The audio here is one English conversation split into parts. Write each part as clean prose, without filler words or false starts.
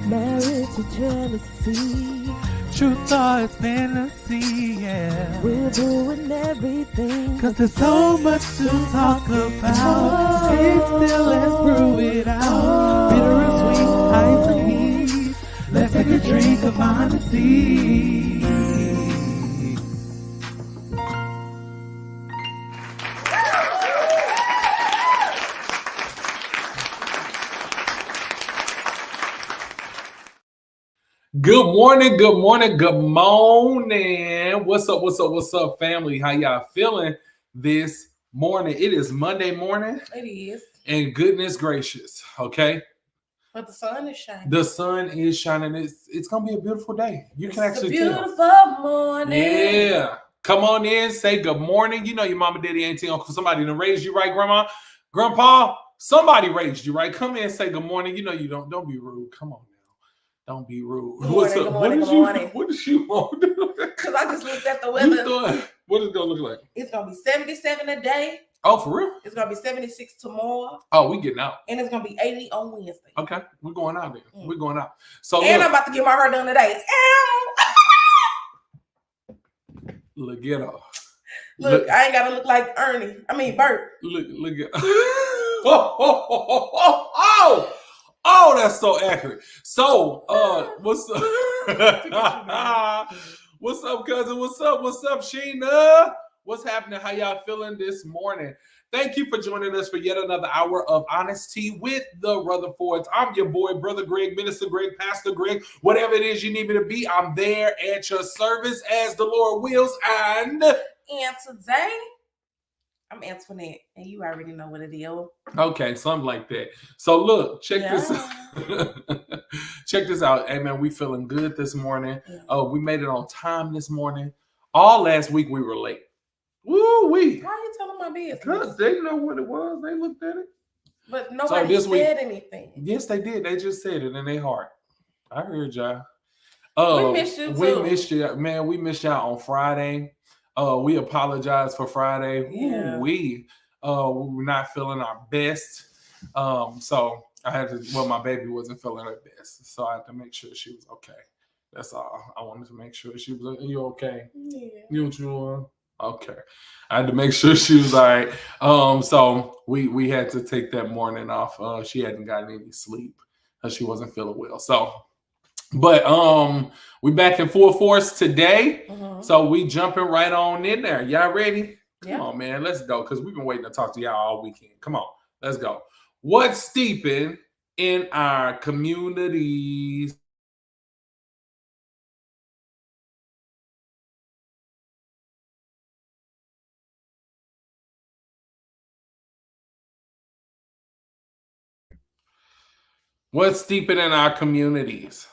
Marriage to jealousy. Truth or it's fantasy, yeah. We're doing everything. Cause there's so much to talk about. Stay still and prove it out. Bitter and sweet, ice and heat. Let's take a drink of honesty. Good morning, good morning, good morning. What's up, family? How y'all feeling this morning? It is Monday morning. It is. And goodness gracious, okay? But the sun is shining. The sun is shining. It's going to be a beautiful day. You can actually tell. It's a beautiful morning. Yeah. Come on in, say good morning. You know your mama, daddy, auntie, uncle, somebody done raised you right, grandma, grandpa. Somebody raised you right. Come in and say good morning. You know you don't be rude. Come on. Don't be rude. What's up? What did you want to do? Because I just looked at the weather. What is it going to look like? It's going to be 77 a day. Oh, for real? It's going to be 76 tomorrow. Oh, we getting out. And it's going to be 80 on Wednesday. Okay. We're going out there. We're going out. So and I'm about to get my hair done today. Look, get off. Look, I ain't got to look like Bert. Look at Oh, that's so accurate. So, what's up? What's up, cousin? What's up, Sheena? What's happening? How y'all feeling this morning? Thank you for joining us for yet another hour of Honesty with the Rutherfords. I'm your boy, Brother Greg, Minister Greg, Pastor Greg, whatever it is you need me to be. I'm there at your service as the Lord wills. And today, I'm Antoinette, and you already know what it is. Okay, something like that. So look, check this out. Check this out. Hey man, we feeling good this morning. Yeah. We made it on time this morning. All last week we were late. Woo-wee. Why are you telling my business? Because they know what it was. They looked at it. But nobody said anything. Yes, they did. They just said it in their heart. I heard y'all. We missed you too. We missed you. Man, we missed y'all on Friday. We apologize for Friday. Yeah. We were not feeling our best. So I had to, my baby wasn't feeling her best. So I had to make sure she was okay. That's all. I wanted to make sure she was, you okay? Yeah. You sure? Okay. I had to make sure she was all right. So we had to take that morning off. She hadn't gotten any sleep because she wasn't feeling well. So, but we back in full force today. Mm-hmm. So we jumping right on in there. Y'all ready? Yeah. Come on, man. Let's go. Because we've been waiting to talk to y'all all weekend. Come on. Let's go. What's steeping in our communities? What's steeping in our communities?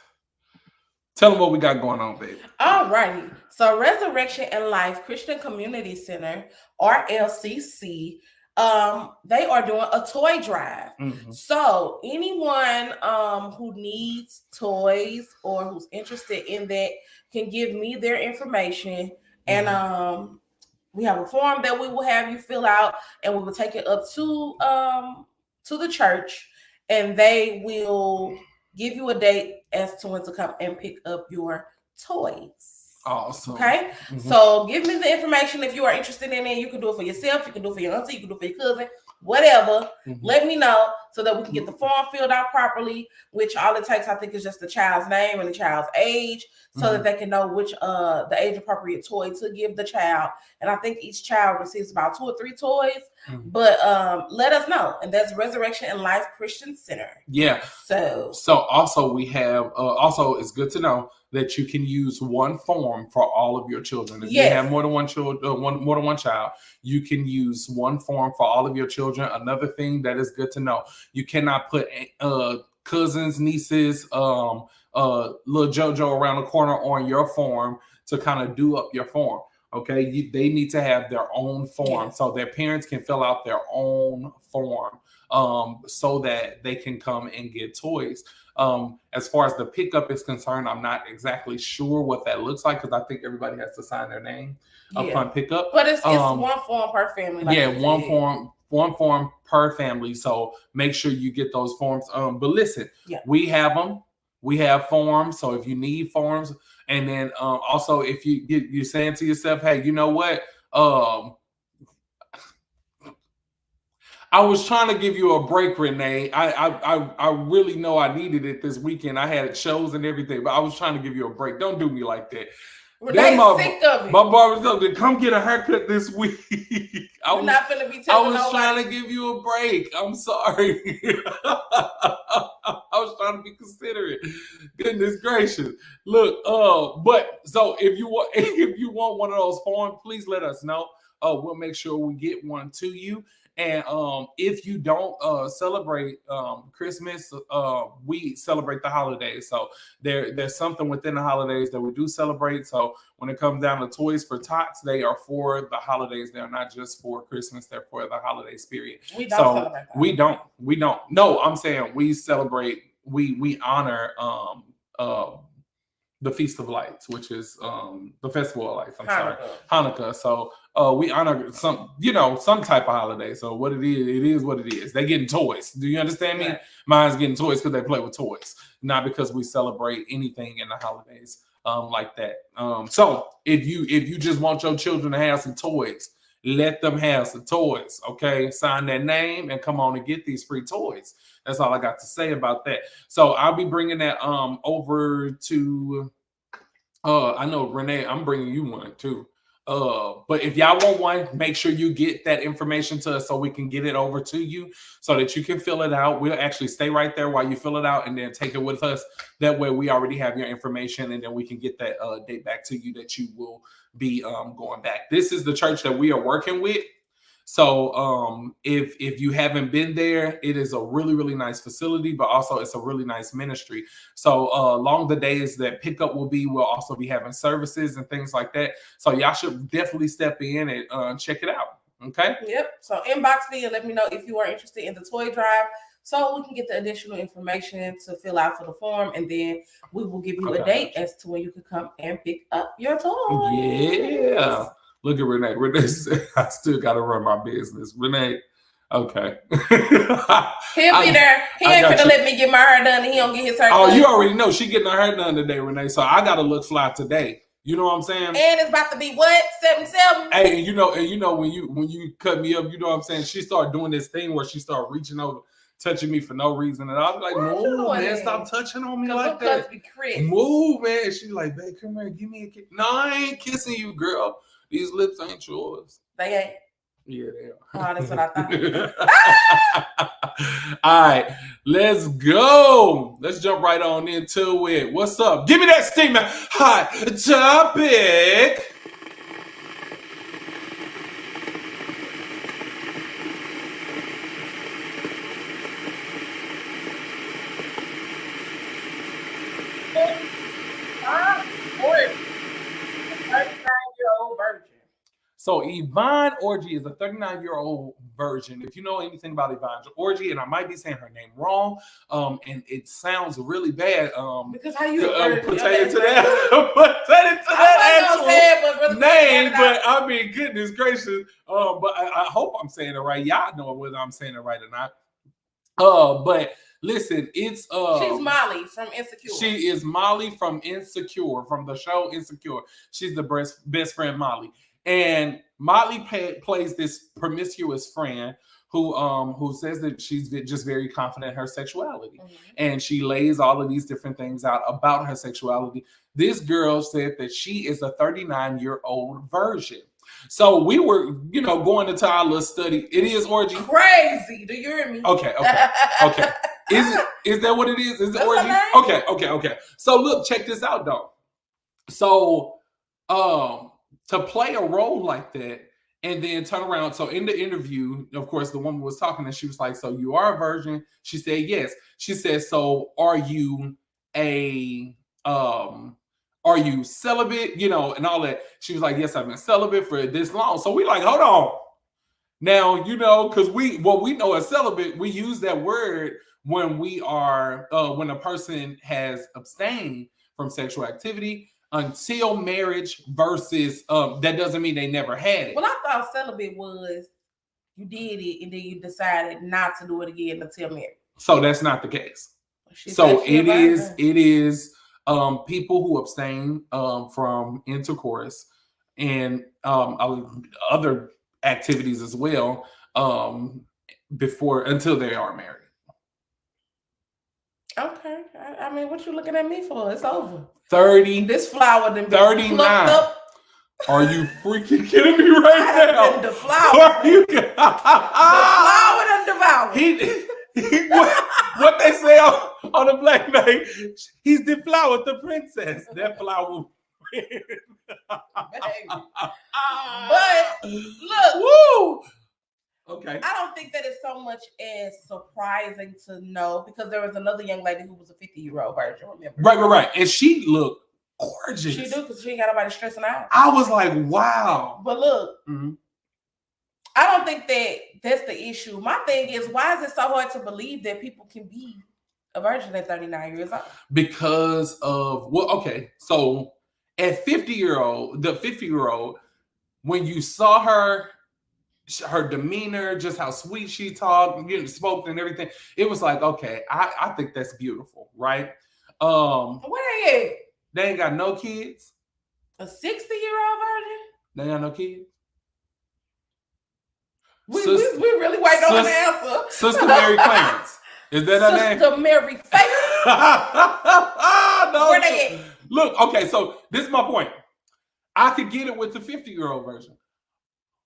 Tell them what we got going on, baby. All righty. So Resurrection and Life Christian Community Center, RLCC, they are doing a toy drive. Mm-hmm. So anyone who needs toys or who's interested in that can give me their information. And we have a form that we will have you fill out, and we will take it up to the church, and they will give you a date as to when to come and pick up your toys. Awesome. Okay? Mm-hmm. So give me the information if you are interested in it. You can do it for yourself. You can do it for your auntie. You can do it for your cousin. Whatever. Mm-hmm. Let me know so that we can get the form filled out properly, which all it takes, I think, is just the child's name and the child's age so that they can know which the age-appropriate toy to give the child. And I think each child receives about 2 or 3 toys. Mm-hmm. But let us know. And that's Resurrection and Life Christian Center. Yeah. So also we have, also it's good to know that you can use one form for all of your children. If you have more than one child, you can use one form for all of your children. Another thing that is good to know, you cannot put cousins, nieces, little JoJo around the corner on your form to kind of do up your form. Okay, they need to have their own form, so their parents can fill out their own form, so that they can come and get toys. As far as the pickup is concerned, I'm not exactly sure what that looks like because I think everybody has to sign their name upon pickup. But it's one form per family. Like one form per family. So make sure you get those forms. But listen, we have them. We have forms, so if you need forms, and then also if you're saying to yourself, hey, you know what? I was trying to give you a break, Renee. I really know I needed it this weekend. I had shows and everything, but I was trying to give you a break. Don't do me like that. Renee's sick of it. My barber told me to come get a haircut this week. You're not gonna be telling nobody. Trying to give you a break. I'm sorry. I was trying to be considerate. Goodness gracious. Look, but so if you want one of those forms, please let us know. We'll make sure we get one to you. And if you don't celebrate Christmas, we celebrate the holidays. So there's something within the holidays that we do celebrate. So when it comes down to Toys for Tots, they are for the holidays. They're not just for Christmas. They're for the holiday spirit. We don't celebrate that. We don't. No, I'm saying we celebrate. We honor the Feast of Lights, which is the Festival of Lights. Hanukkah. So we honor some type of holiday. So what it is what it is. They getting toys. Do you understand me? Right. Mine's getting toys because they play with toys, not because we celebrate anything in the holidays like that. So if you just want your children to have some toys, let them have some toys. Okay, sign their name and come on and get these free toys. That's all I got to say about that. So I'll be bringing that over to. I know Renee. I'm bringing you one too. But if y'all want one, make sure you get that information to us so we can get it over to you so that you can fill it out. We'll actually stay right there while you fill it out and then take it with us. That way we already have your information and then we can get that date back to you that you will be going back. This is the church that we are working with. So if you haven't been there, it is a really, really nice facility, but also it's a really nice ministry. So along the days that pickup will be, we'll also be having services and things like that. So y'all should definitely step in and check it out. Okay. Yep. So inbox me and let me know if you are interested in the toy drive so we can get the additional information to fill out for the form. And then we will give you a date as to when you can come and pick up your toys. Yeah. Look at Renee. Renee said, I still got to run my business. Renee, okay. He'll be there. He ain't gonna let me get my hair done and he don't get his hair done. Oh, you already know she getting her hair done today, Renee. So I got to look fly today. You know what I'm saying? And it's about to be what? 7-7? Hey, and you know when you cut me up, you know what I'm saying? She started doing this thing where she started reaching over, touching me for no reason. And I was like, move, man, stop touching on me like that. Move, man. She's like, babe, come here, give me a kiss. No, I ain't kissing you, girl. These lips ain't yours. They ain't. Yeah, they are. Oh, that's what I thought. All right, let's go. Let's jump right on into it. What's up? Give me that statement. Hot topic. So Yvonne Orji is a 39-year-old virgin. If you know anything about Yvonne Orji, and I might be saying her name wrong, and it sounds really bad. Because how you pertaining to that actual name, but I mean, goodness gracious. But I hope I'm saying it right. Y'all know whether I'm saying it right or not. But listen, it's she's Molly from Insecure. She is Molly from Insecure, from the show Insecure. She's the best friend Molly. And Molly plays this promiscuous friend who says that she's just very confident in her sexuality. Mm-hmm. And she lays all of these different things out about her sexuality. This girl said that she is a 39-year-old virgin. So we were, going into our little study. It is orgy. Crazy. Do you hear me? Okay. Is that what it is? Is it orgy? Okay. So look, check this out though. So to play a role like that and then turn around. So in the interview, of course, the woman was talking and she was like, so you are a virgin? She said, yes. She said, so are you celibate? And all that. She was like, yes, I've been celibate for this long. So we like, hold on. Now, because we know as celibate, we use that word when we are, when a person has abstained from sexual activity until marriage versus that doesn't mean they never had it. Well, I thought celibate was you did it and then you decided not to do it again until marriage. So that's not the case. So it is people who abstain from intercourse and other activities as well until they are married. Okay. I mean, what you looking at me for? It's over. 30. This flower then 39. up. Are you freaking kidding me right now? The flower. The flower done devoured. What they say on the Black Knight, he's deflowered the princess. That flower. But look, woo. Okay. I don't think that it's so much as surprising to know because there was another young lady who was a 50-year-old virgin. Remember? Right. And she looked gorgeous. She do because she ain't got nobody stressing out. I was like, wow. But look, I don't think that that's the issue. My thing is, why is it so hard to believe that people can be a virgin at 39 years old? Because of so at 50-year-old, when you saw her demeanor, just how sweet she talked, spoke and everything, it was like, okay, I think that's beautiful, right? Where they at? They ain't got no kids. A 60-year-old virgin? They ain't got no kids. We really waiting on an answer. Sister Mary Clarence. Is that her name? Sister Mary Faith. No. Where they at? Look, okay, so this is my point. I could get it with the 50-year-old version.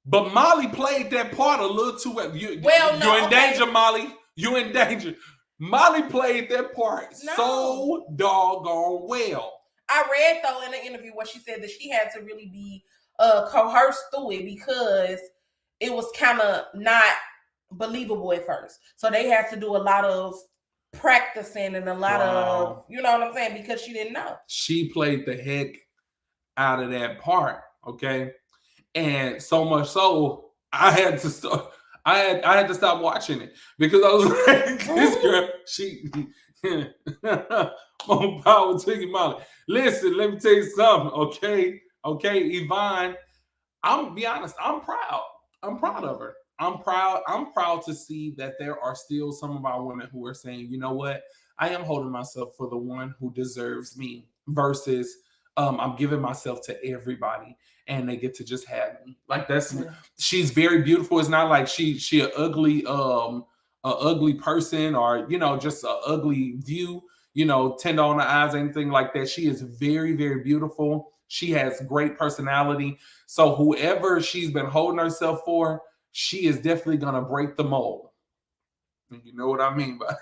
But Molly played that part a little too well. You're in danger, Molly. You're in danger. Molly played that part so doggone well. I read, though, in an interview where she said that she had to really be coerced through it because it was kind of not believable at first. So they had to do a lot of practicing and a lot of, you know what I'm saying, because she didn't know. She played the heck out of that part, okay? And so much so, I had to start. I had to stop watching it because I was like, this girl, she more power to you, Molly. Listen, let me tell you something, okay, Yvonne. I'm be honest, I'm proud. I'm proud of her. I'm proud to see that there are still some of our women who are saying, you know what, I am holding myself for the one who deserves me versus I'm giving myself to everybody and they get to just have me. Like she's very beautiful. It's not like she an ugly person or, just an ugly view, tender on the eyes, anything like that. She is very, very beautiful. She has great personality. So whoever she's been holding herself for, she is definitely going to break the mold. And you know what I mean by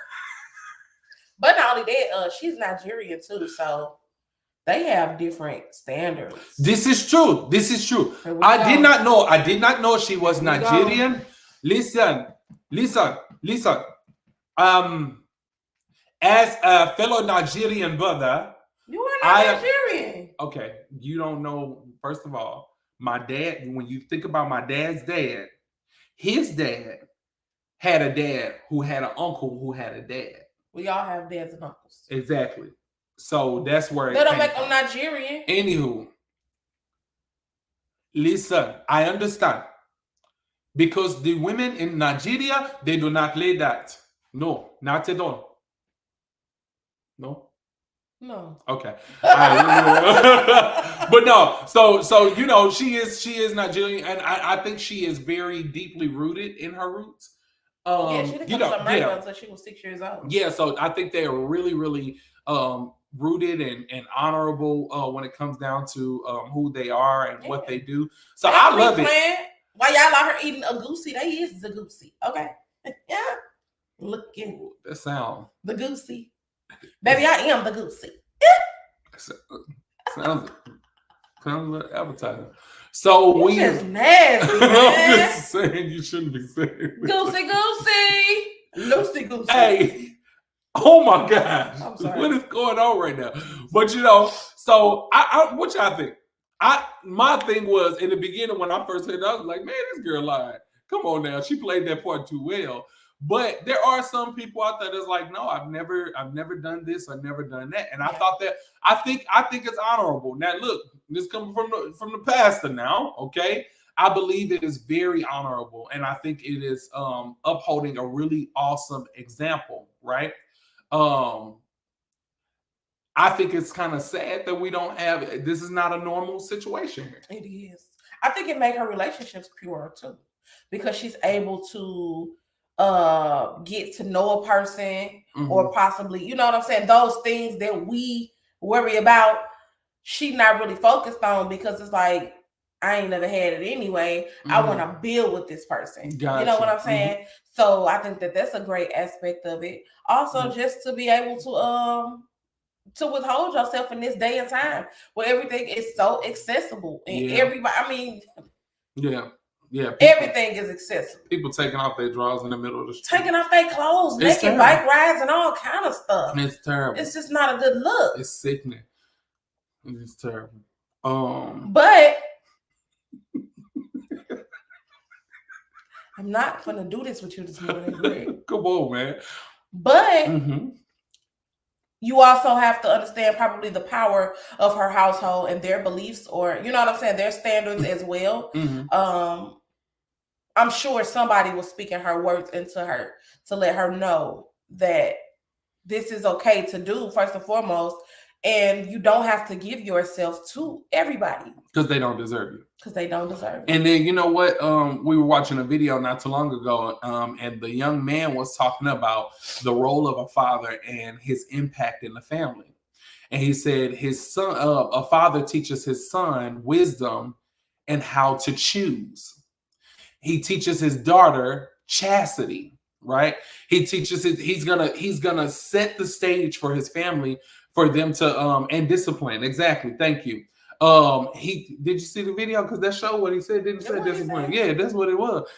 But not only that, she's Nigerian too, so they have different standards. This is true. I did not know she was Nigerian. Listen. As a fellow Nigerian brother, you are not Nigerian. Okay, you don't know. First of all, my dad. When you think about my dad's dad, his dad had a dad who had an uncle who had a dad. We all have dads and uncles. Exactly. So that's where they don't make them Nigerian. Anywho, listen, I understand. Because the women in Nigeria, they do not lay that. No, not at all. No? No. Okay. But no, so she is Nigerian, and I think she is very deeply rooted in her roots. She didn't come to America until she was 6 years old. Yeah, so I think they are really, really rooted and honorable when it comes down to who they are and what they do. So I love it. While y'all out here eating a goosey, they is the goosey. Okay. Yeah. Looking. That sound. The goosey. Baby, I am the goosey. Sounds like appetizing. So we just nasty, man. I'm just saying you shouldn't be saying goosey. Loosey goosey. Hey. Oh my gosh. I'm sorry. What is going on right now? But so I what y'all think? My thing was in the beginning when I first heard it, I was like, man, this girl lied. Come on now. She played that part too well. But there are some people out there that's like, no, I've never done this, I've never done that. And I thought that I think it's honorable. Now look, this coming from the pastor now, okay? I believe it is very honorable, and I think it is upholding a really awesome example, right? I think it's kind of sad that we don't have, this is not a normal situation here. It is. I think it made her relationships purer too, because she's able to get to know a person, or possibly, you know what I'm saying, those things that we worry about, she not really focused on, because it's like, I ain't never had it anyway. I want to build with this person. Gotcha. You know what I'm saying? So I think that that's a great aspect of it. Also, just to be able to withhold yourself in this day and time where everything is so accessible, and everybody, I mean, people, everything is accessible. People taking off their drawers in the middle of the street, taking off their clothes, making bike rides and all kind of stuff. It's terrible. It's just not a good look. It's sickening. It's terrible. But I'm not gonna do this with you this morning, Greg. Come on, man. But you also have to understand probably the power of her household and their beliefs, or, you know what I'm saying, their standards as well. I'm sure somebody was speaking her words into her to let her know that this is okay to do, first and foremost, and you don't have to give yourself to everybody. Because they don't deserve you. Because they don't deserve you. And then, you know what? We were watching a video not too long ago, and the young man was talking about the role of a father and his impact in the family. And he said his son, a father teaches his son wisdom and how to choose. He teaches his daughter chastity, right? He teaches he's gonna set the stage for his family, for them to and discipline. Exactly. Thank you. Did you see the video? Because that showed what he said. Didn't say discipline. Yeah, that's what it was.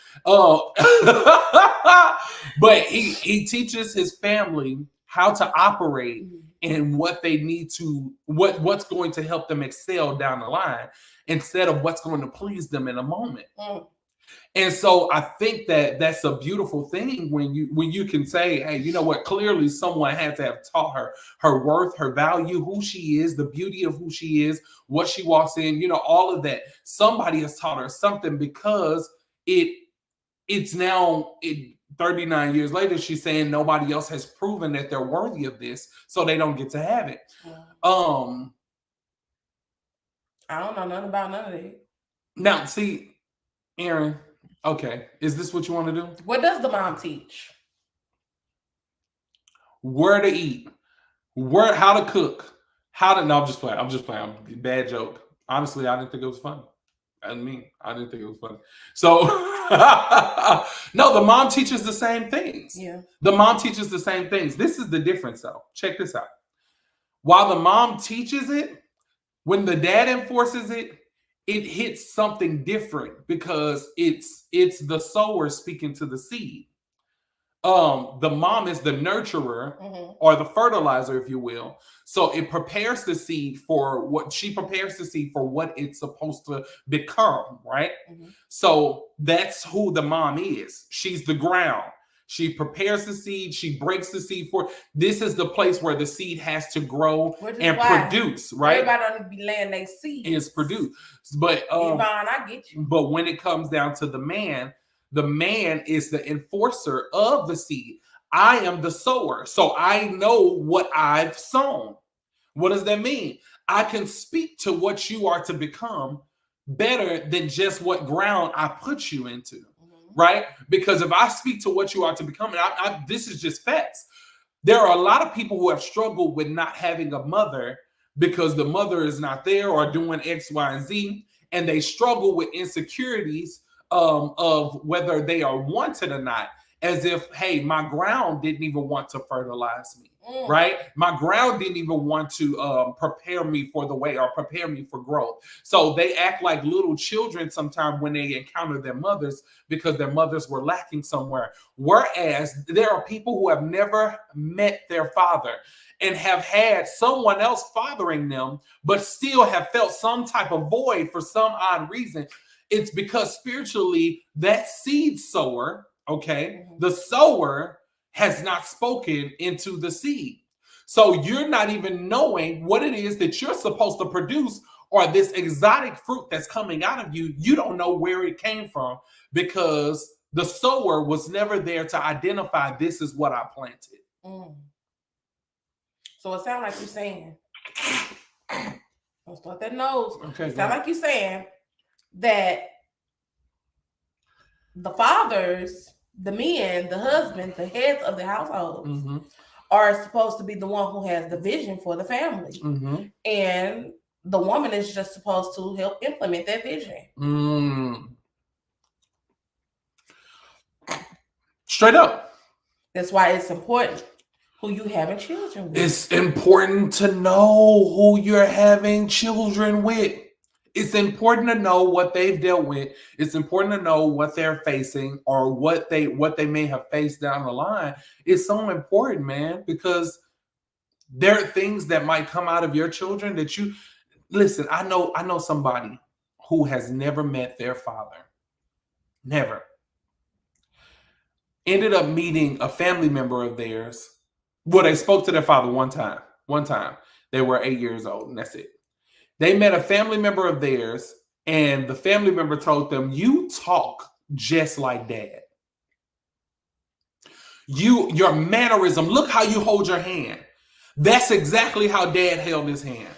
But he teaches his family how to operate and what they need to, what's going to help them excel down the line, instead of what's going to please them in a moment. And so I think that that's a beautiful thing when you can say, hey, you know what? Clearly someone had to have taught her her worth, her value, who she is, the beauty of who she is, what she walks in, you know, all of that. Somebody has taught her something, because it's now 39 years later, she's saying nobody else has proven that they're worthy of this, so they don't get to have it. I don't know nothing about none of that. Now, see, Aaron, okay, is this what you want to do? What does the mom teach? Where to eat, how to cook, no, I'm just playing. Bad joke. Honestly, I didn't think it was funny. I didn't think it was funny. So, no, the mom teaches the same things. Yeah. The mom teaches the same things. This is the difference, though. Check this out. While the mom teaches it, when the dad enforces it, it hits something different, because it's the sower speaking to the seed. The mom is the nurturer, or the fertilizer, if you will. So it prepares the seed for what it's supposed to become, right? So that's who the mom is. She's the ground. She prepares the seed. She breaks the seed for. This is the place where the seed has to grow and produce, right? Everybody don't be laying their seeds. It's produced, but Yvonne, I get you. But when it comes down to the man is the enforcer of the seed. I am the sower, so I know what I've sown. What does that mean? I can speak to what you are to become better than just what ground I put you into. Right? Because if I speak to what you are to become, and this is just facts. There are a lot of people who have struggled with not having a mother because the mother is not there or doing X, Y, and Z, and they struggle with insecurities of whether they are wanted or not. As if, hey, my ground didn't even want to fertilize me, right? My ground didn't even want to prepare me for the way, or prepare me for growth. So they act like little children sometimes when they encounter their mothers, because their mothers were lacking somewhere. Whereas there are people who have never met their father and have had someone else fathering them, but still have felt some type of void for some odd reason. It's because spiritually, that seed sower, the sower has not spoken into the seed. So you're not even knowing what it is that you're supposed to produce, or this exotic fruit that's coming out of you. You don't know where it came from, because the sower was never there to identify, this is what I planted. So it sounds like you're saying, don't start that nose. Okay, it sounds like you're saying that the fathers, the men, the husbands, the heads of the households are supposed to be the one who has the vision for the family. And the woman is just supposed to help implement that vision. Straight up. That's why it's important who you having children with. It's important to know who you're having children with. It's important to know what they've dealt with. It's important to know what they're facing or what they may have faced down the line. It's so important, man, because there are things that might come out of your children that you listen. I know somebody who has never met their father. Never. Ended up meeting a family member of theirs. Well, they spoke to their father one time. They were 8 years old, and that's it. They met a family member of theirs, and the family member told them, "You talk just like dad. Your mannerism, look how you hold your hand. That's exactly how dad held his hand."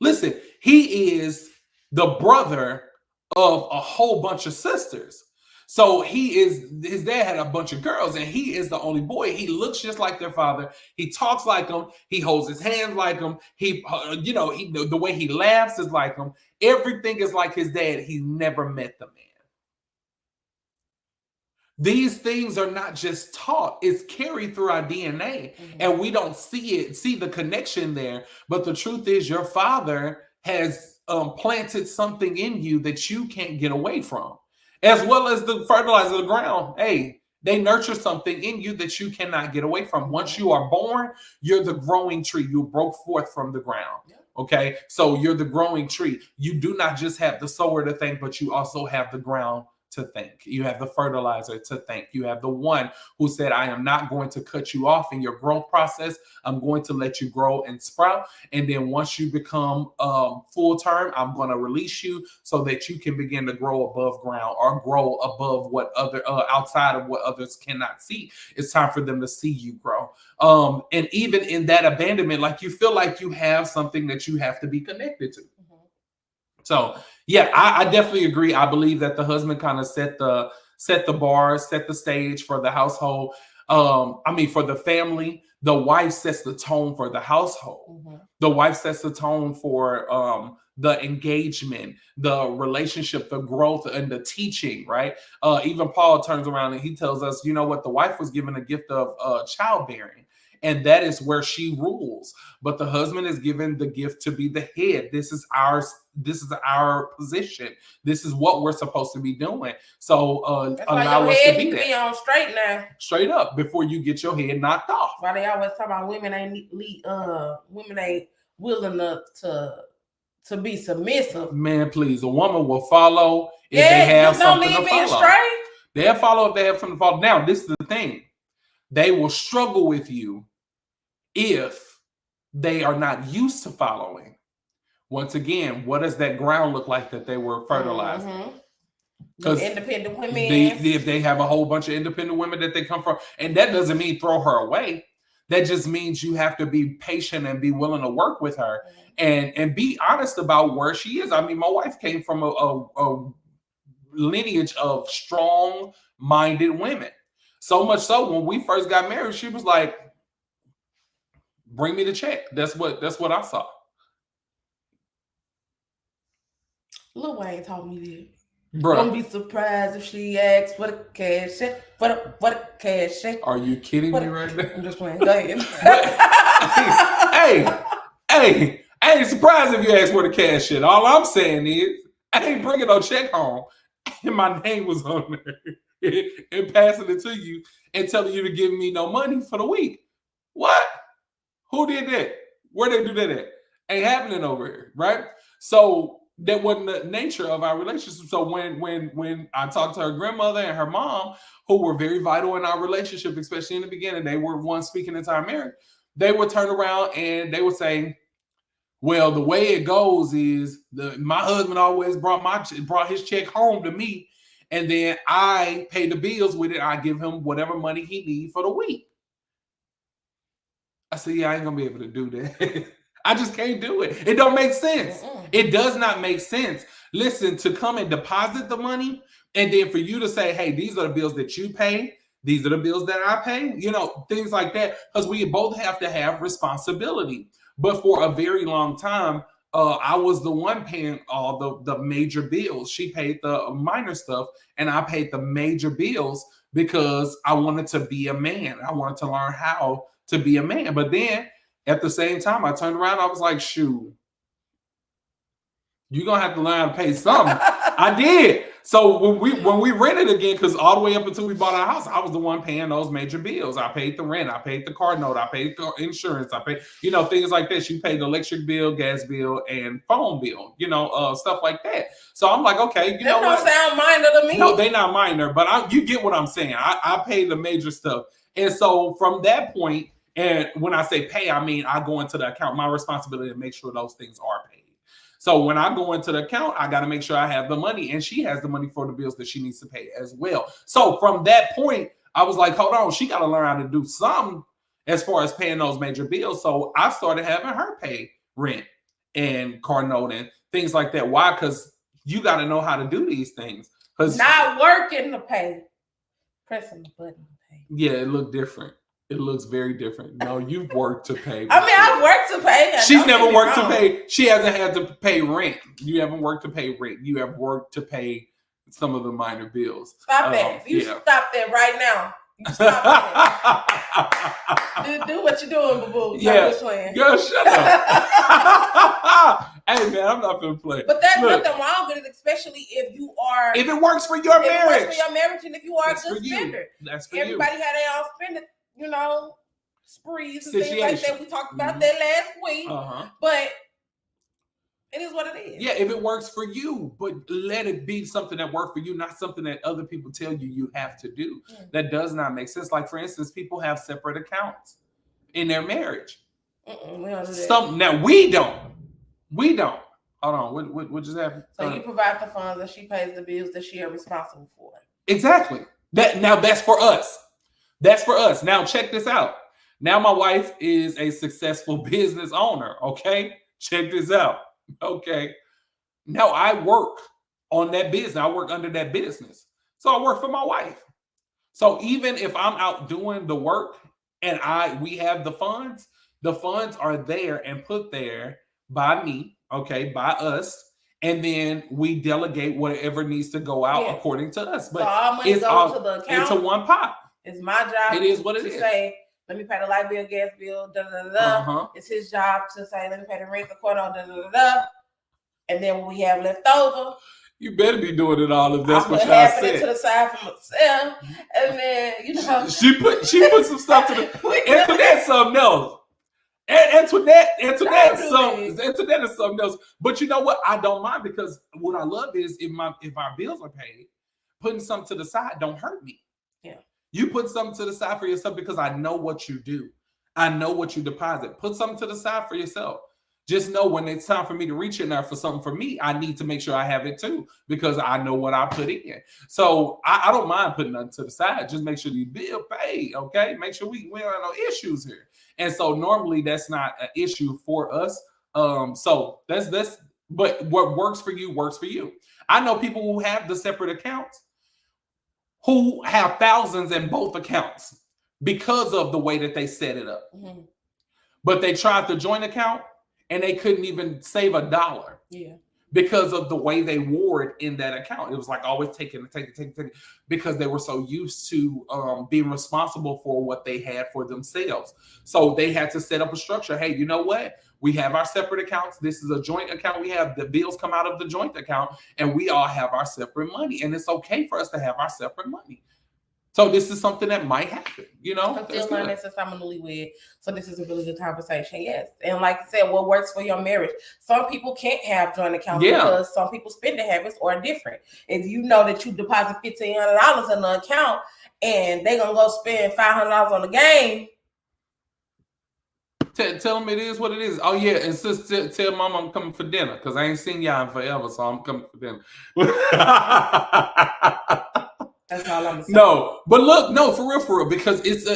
Listen, he is the brother of a whole bunch of sisters. So his dad had a bunch of girls, and he is the only boy. He looks just like their father. He talks like them. He holds his hands like them. The way he laughs is like him. Everything is like his dad. He never met the man. These things are not just taught, it's carried through our DNA, and we don't see the connection there. But the truth is, your father has planted something in you that you can't get away from. As well as the fertilizer of the ground. Hey, they nurture something in you that you cannot get away from. Once you are born, you're the growing tree. You broke forth from the ground. Okay, so you're the growing tree. You do not just have the sower to thank, but you also have the ground to thank. You have the fertilizer to thank. You have the one who said, "I am not going to cut you off in your growth process. I'm going to let you grow and sprout. And then once you become full term, I'm going to release you so that you can begin to grow above ground or grow above what outside of what others cannot see. It's time for them to see you grow." And even in that abandonment, like you feel like you have something that you have to be connected to. So yeah, I definitely agree. I believe that the husband kind of set the bar, set the stage for the household. For the family. The wife sets the tone for the household. The wife sets the tone for the engagement, the relationship, the growth, and the teaching, right? Even Paul turns around and he tells us, you know what? The wife was given a gift of childbearing. And that is where she rules. But the husband is given the gift to be the head. This is our position. This is what we're supposed to be doing. So allow us to be that. Be on straight now. Straight up before you get your head knocked off. Why they always talk about women ain't willing to be submissive. Man, please, a woman will follow if they have something to follow. They'll follow if they have something to follow. Now, this is the thing. They will struggle with you if they are not used to following. Once again, what does that ground look like that they were fertilizing? Because independent women, if they have a whole bunch of independent women that they come from, and that doesn't mean throw her away. That just means you have to be patient and be willing to work with her and be honest about where she is. I mean, my wife came from a lineage of strong-minded women. So much so when we first got married, she was like, "Bring me the check." That's what I saw. Lil Wayne taught me that. Bro, don't be surprised if she asks for the cash check. For the cash check. Are you kidding me right now? I'm just playing. Go ahead. hey, I ain't surprised if you ask for the cash check. All I'm saying is, I ain't bringing no check home, and my name was on there. And passing it to you and telling you to give me no money for the week. What? Who did that? Where they do that at? Ain't happening over here, right? So that wasn't the nature of our relationship. So when I talked to her grandmother and her mom, who were very vital in our relationship, especially in the beginning, they were one speaking into our marriage. They would turn around and they would say, "Well, the way it goes is my husband always brought his check home to me. And then I pay the bills with it. I give him whatever money he needs for the week." I said, yeah, I ain't gonna be able to do that. I just can't do it. It don't make sense. It does not make sense. Listen, to come and deposit the money, and then for you to say, hey, these are the bills that you pay, these are the bills that I pay, things like that, because we both have to have responsibility. But for a very long time, I was the one paying all the major bills. She paid the minor stuff, and I paid the major bills because I wanted to be a man. I wanted to learn how to be a man. But then at the same time, I turned around, I was like, shoot, you're gonna have to learn how to pay something. I did. So when we rented again, because all the way up until we bought our house, I was the one paying those major bills. I paid the rent, I paid the car note, I paid the insurance, I paid, things like that. She paid the electric bill, gas bill, and phone bill, stuff like that. So I'm like, okay, you know what? They don't sound minor to me. No, they not minor, but you get what I'm saying. I pay the major stuff. And so from that point, and when I say pay, I mean I go into the account. My responsibility to make sure those things are paid. So when I go into the account, I got to make sure I have the money, and she has the money for the bills that she needs to pay as well. So from that point, I was like, hold on, she got to learn how to do something as far as paying those major bills. So I started having her pay rent and car note and things like that. Why? Because you got to know how to do these things. Not working to pay, pressing the button to pay. Yeah, it looked different. It looks very different. No, you've worked to pay. I mean, I've worked to pay. She's never worked to pay. She hasn't had to pay rent. You haven't worked to pay rent. You have worked to pay some of the minor bills. Stop that. You stop that right now. You stop that. do what you're doing, boo-boo. Yeah. Girl, shut up. Hey, man, I'm not going to play. But there's nothing wrong with it, especially if you are... If it works for your marriage. If it works for your marriage, and if you are a good spender. That's for Everybody had their own spending, sprees and things like that. We talked about that last week. But it is what it is. Yeah, if it works for you, but let it be something that works for you, not something that other people tell you have to do. That does not make sense. Like, for instance, people have separate accounts in their marriage. We don't do that. Now, we don't. Hold on, what just happened? So you provide the funds and she pays the bills that she is responsible for. Exactly. That's for us. That's for us. Now, check this out. Now, my wife is a successful business owner. Okay. Check this out. Okay. Now, I work on that business. I work under that business. So I work for my wife. So even if I'm out doing the work and we have the funds are there and put there by me, okay, by us. And then we delegate whatever needs to go out according to us. But so all money goes to the account. Into one pot. It's my job. It is what it is. To say, let me pay the light bill, gas bill, It's his job to say, let me pay the rent, the quarter, And then when we have left over, you better be doing it all if that's what y'all said. To the side for myself, and then she put some stuff to the Antoinette's something else. Antoinette is something else. But you know what? I don't mind, because what I love is if our bills are paid, putting something to the side don't hurt me. Yeah. You put something to the side for yourself because I know what you do. I know what you deposit. Put something to the side for yourself. Just know when it's time for me to reach in there for something for me, I need to make sure I have it too, because I know what I put in. So I don't mind putting nothing to the side. Just make sure the bill paid, okay? Make sure we don't have no issues here. And so normally that's not an issue for us. So that's but what works for you works for you. I know people who have the separate accounts who have thousands in both accounts because of the way that they set it up. Mm-hmm. But they tried the joint account and they couldn't even save $1. Yeah. Because of the way they wore it in that account. It was like always take it, because they were so used to being responsible for what they had for themselves. So they had to set up a structure. Hey, you know what? We have our separate accounts. This is a joint account. We have the bills come out of the joint account, and we all have our separate money. And it's okay for us to have our separate money. So this is something that might happen, I'm still learning since I'm a newlywed. So this is a really good conversation. Yes. And like I said, what works for your marriage? Some people can't have joint accounts because some people's spending habits are different. If you know that you deposit $1,500 in the account and they're going to go spend $500 on the game. Tell them it is what it is. Oh, yeah. And sis, tell mom I'm coming for dinner, because I ain't seen y'all in forever, so I'm coming for dinner. That's all I'm saying. No, but look, no, for real, because it's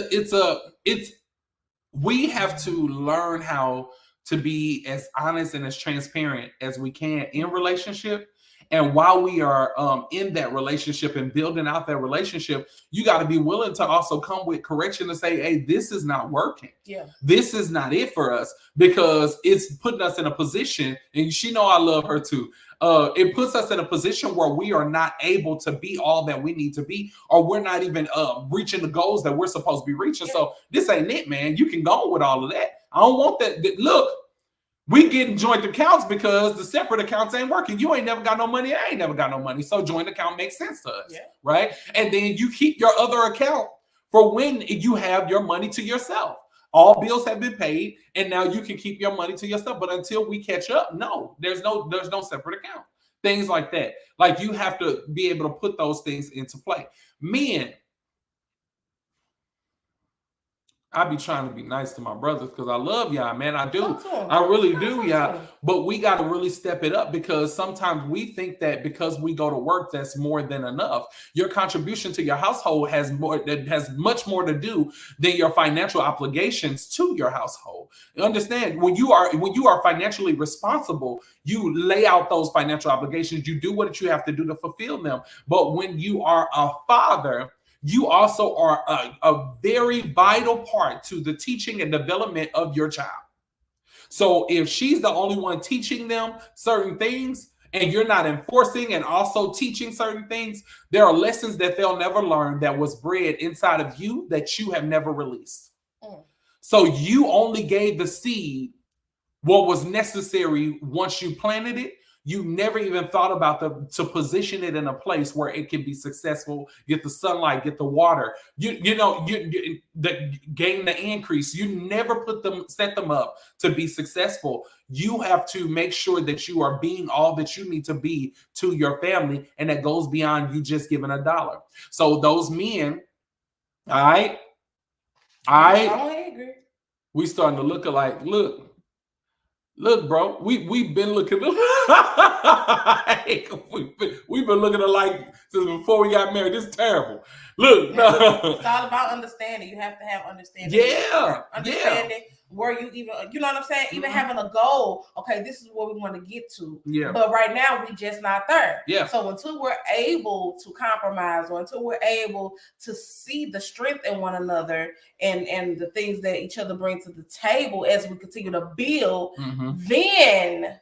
we have to learn how to be as honest and as transparent as we can in relationship. And while we are in that relationship and building out that relationship, you got to be willing to also come with correction to say, hey, this is not working. Yeah. This is not it for us, because it's putting us in a position, and she know I love her too. It puts us in a position where we are not able to be all that we need to be, or we're not even reaching the goals that we're supposed to be reaching. Yeah. So this ain't it, man. You can go with all of that. I don't want that. Look, we getting joint accounts because the separate accounts ain't working. You ain't never got no money. I ain't never got no money. So joint account makes sense to us, right? And then you keep your other account for when you have your money to yourself. All bills have been paid, and now you can keep your money to yourself. But until we catch up, no, there's no separate account. Things like that. Like, you have to be able to put those things into play. Men, I be trying to be nice to my brothers because I love y'all, man. I do. I really do, y'all. But we got to really step it up, because sometimes we think that because we go to work, that's more than enough. Your contribution to your household has much more to do than your financial obligations to your household. You understand? When you are financially responsible, you lay out those financial obligations. You do what you have to do to fulfill them. But when you are a father, you also are a very vital part to the teaching and development of your child. So if she's the only one teaching them certain things, and you're not enforcing and also teaching certain things, there are lessons that they'll never learn that was bred inside of you that you have never released. So you only gave the seed what was necessary once you planted it. You never even thought about to position it in a place where it can be successful, get the sunlight, get the water, gain the increase. You never set them up to be successful. You have to make sure that you are being all that you need to be to your family, and that goes beyond you just giving $1. So those men, I agree. We starting to look alike. Look, bro, we've been looking we've been looking alike since before we got married. This is terrible. Look, it's all about understanding. You have to have understanding. Understanding where you even, you know what I'm saying? Even having a goal. Okay, this is where we want to get to. Yeah. But right now we just not there. Yeah. So until we're able to compromise, or until we're able to see the strength in one another and the things that each other bring to the table as we continue to build, then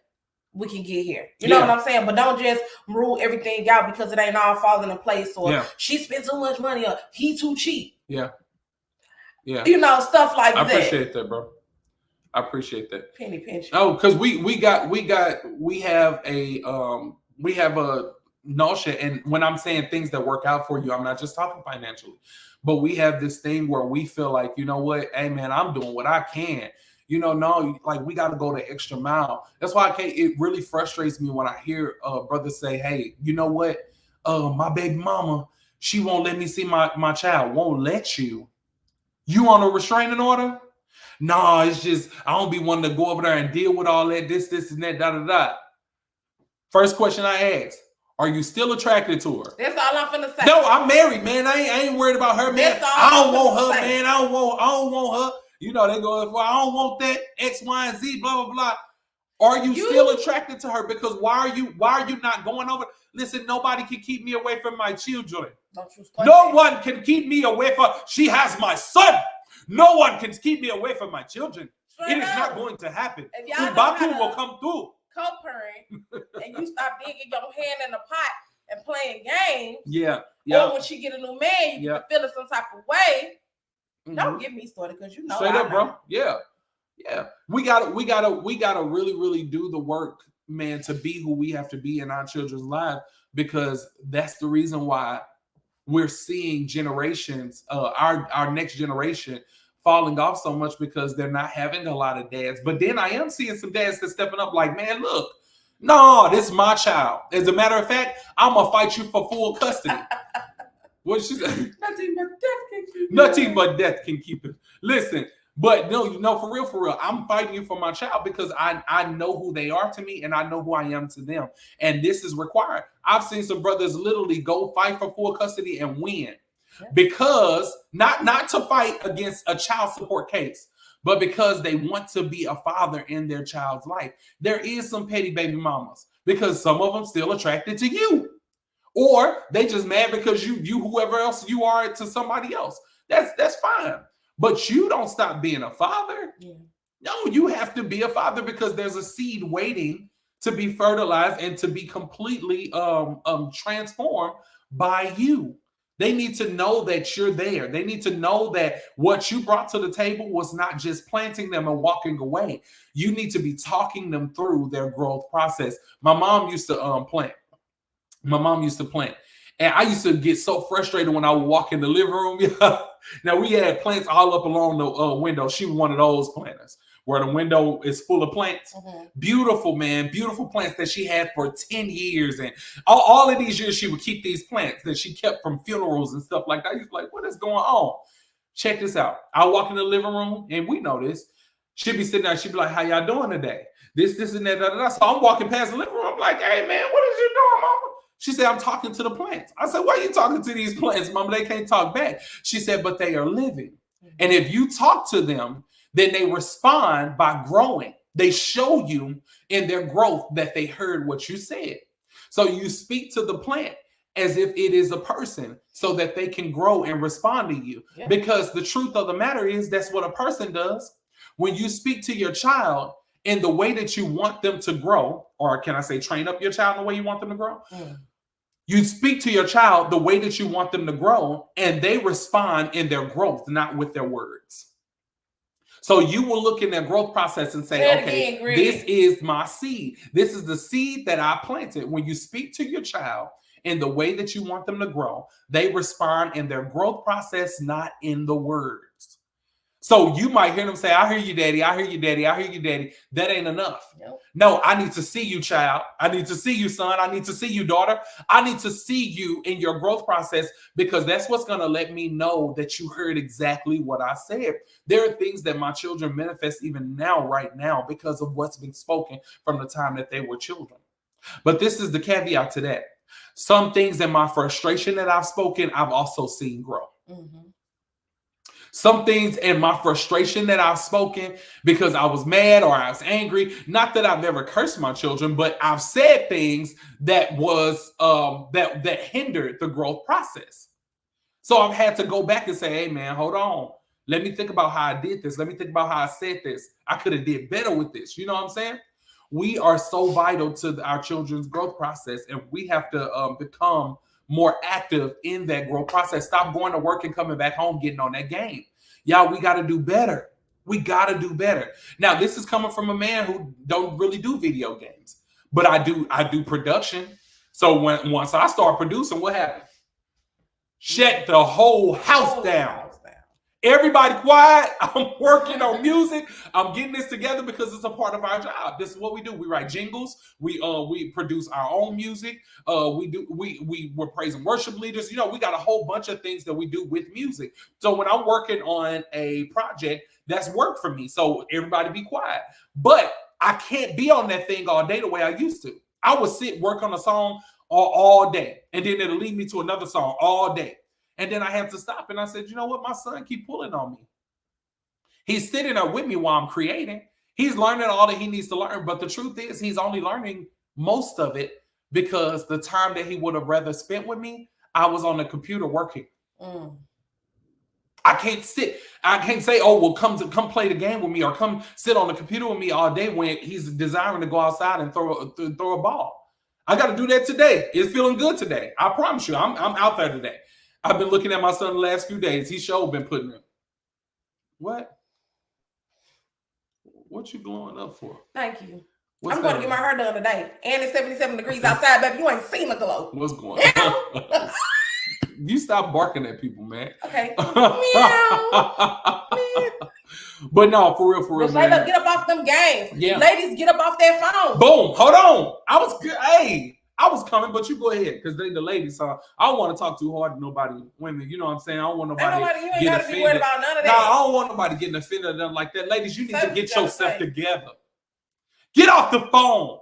we can get here. You know what I'm saying? But don't just rule everything out because it ain't all falling in place, or she spent too much money, or he too cheap. Yeah. You know, stuff like that. I appreciate that, bro. I appreciate that. Penny pinch. Oh, because we have a notion, and when I'm saying things that work out for you, I'm not just talking financially, but we have this thing where we feel like, you know what, hey man, I'm doing what I can. Like, we got to go the extra mile. That's why it really frustrates me when I hear brothers say, hey, you know what, my baby mama, she won't let me see my child. Won't let you. You on a restraining order? No, it's just, I don't be wanting to go over there and deal with all that, this, and that, da. First question I asked, are you still attracted to her? That's all I'm finna say. No, I'm married, man. I ain't worried about her, man. I don't want her, man. I don't want her. You know, they go, I don't want that, X, Y, and Z, blah, blah, blah. Are you still attracted to her? Because why are you not going over? Listen, nobody can keep me away from my children. No one can keep me away from, she has my son. No one can keep me away from my children. It is not going to happen. Baku will come through. Co-parent, and you stop digging your hand in the pot and playing games. Yeah. Or when she get a new man, you can feel it some type of way. Don't get me started, because you know. Straight up, bro. Yeah. We gotta really, really do the work, man, to be who we have to be in our children's lives, because that's the reason why we're seeing generations, our next generation, falling off so much, because they're not having a lot of dads. But then I am seeing some dads that's stepping up like, man, look, no, this is my child. As a matter of fact, I'm going to fight you for full custody. What she said? Nothing but death can keep it. Listen, but no, for real, I'm fighting you for my child, because I know who they are to me, and I know who I am to them. And this is required. I've seen some brothers literally go fight for full custody and win. Because not to fight against a child support case, but because they want to be a father in their child's life. There is some petty baby mamas because some of them still attracted to you, or they just mad because you whoever else you are to somebody else. That's fine, but you don't stop being a father. Yeah. No, you have to be a father because there's a seed waiting to be fertilized and to be completely transformed by you. They need to know that you're there. They need to know that what you brought to the table was not just planting them and walking away. You need to be talking them through their growth process. My mom used to plant. My mom used to plant. And I used to get so frustrated when I would walk in the living room. Now, we had plants all up along the window. She was one of those planters where the window is full of plants. Mm-hmm. Beautiful, man. Beautiful plants that she had for 10 years. And all of these years, she would keep these plants that she kept from funerals and stuff like that. I used to be like, what is going on? Check this out. I walk in the living room, and we know this. She'd be sitting there. She'd be like, how y'all doing today? This, and that, that. So I'm walking past the living room. I'm like, hey, man, what is you doing, mama? She said, I'm talking to the plants. I said, why are you talking to these plants, mama? They can't talk back. She said, but they are living. Mm-hmm. And if you talk to them, then they respond by growing. They show you in their growth that they heard what you said. So you speak to the plant as if it is a person so that they can grow and respond to you. Yeah. Because the truth of the matter is that's what a person does. When you speak to your child in the way that you want them to grow, or can I say train up your child in the way you want them to grow? Mm. You speak to your child the way that you want them to grow, and they respond in their growth, not with their words. So you will look in their growth process and say, okay, this is my seed. This is the seed that I planted. When you speak to your child in the way that you want them to grow, they respond in their growth process, not in the words. So you might hear them say, I hear you, daddy. I hear you, daddy. I hear you, daddy. That ain't enough. Nope. No, I need to see you, child. I need to see you, son. I need to see you, daughter. I need to see you in your growth process because that's what's going to let me know that you heard exactly what I said. There are things that my children manifest even now, right now, because of what's been spoken from the time that they were children. But this is the caveat to that. Some things in my frustration that I've spoken, I've also seen grow. Mm-hmm. Some things in my frustration that I've spoken because I was mad or I was angry. Not that I've ever cursed my children, but I've said things that was that hindered the growth process. So I've had to go back and say, hey, man, hold on. Let me think about how I did this. Let me think about how I said this. I could have did better with this. You know what I'm saying? We are so vital to our children's growth process, and we have to become more active in that growth process. Stop going to work and coming back home, getting on that game. Y'all, we got to do better. We got to do better. Now, this is coming from a man who don't really do video games, but I do production. So once I start producing, what happened? Shut the whole house down. Everybody quiet. I'm working on music. I'm getting this together because it's a part of our job. This is what we do. We write jingles. We produce our own music. We're praising worship leaders. You know, we got a whole bunch of things that we do with music. So when I'm working on a project, that's work for me. So everybody be quiet. But I can't be on that thing all day the way I used to. I would sit, work on a song all day, and then it'll lead me to another song all day. And then I have to stop. And I said, you know what? My son keep pulling on me. He's sitting there with me while I'm creating. He's learning all that he needs to learn. But the truth is he's only learning most of it because the time that he would have rather spent with me, I was on the computer working. Mm. I can't sit. I can't say, oh, well, come play the game with me or come sit on the computer with me all day when he's desiring to go outside and throw a ball. I got to do that today. It's feeling good today. I promise you, I'm out there today. I've been looking at my son the last few days. He's sure been putting in. What? What you glowing up for? Thank you. I'm going to get my hair done today. And it's 77 degrees outside, baby. You ain't seen the glow. What's going on? You stop barking at people, man. Okay. Meow. But no, for real, man. Get up off them games. Yeah. Ladies, get up off their phone. Boom. Hold on. I was good. Hey. I was coming, but you go ahead because they the ladies. So I don't want to talk too hard to nobody, women. You know what I'm saying? I don't want nobody getting offended. Be worried about none of that. I don't want nobody getting offended or nothing like that. Ladies, you need to get yourself together. Get off the phone.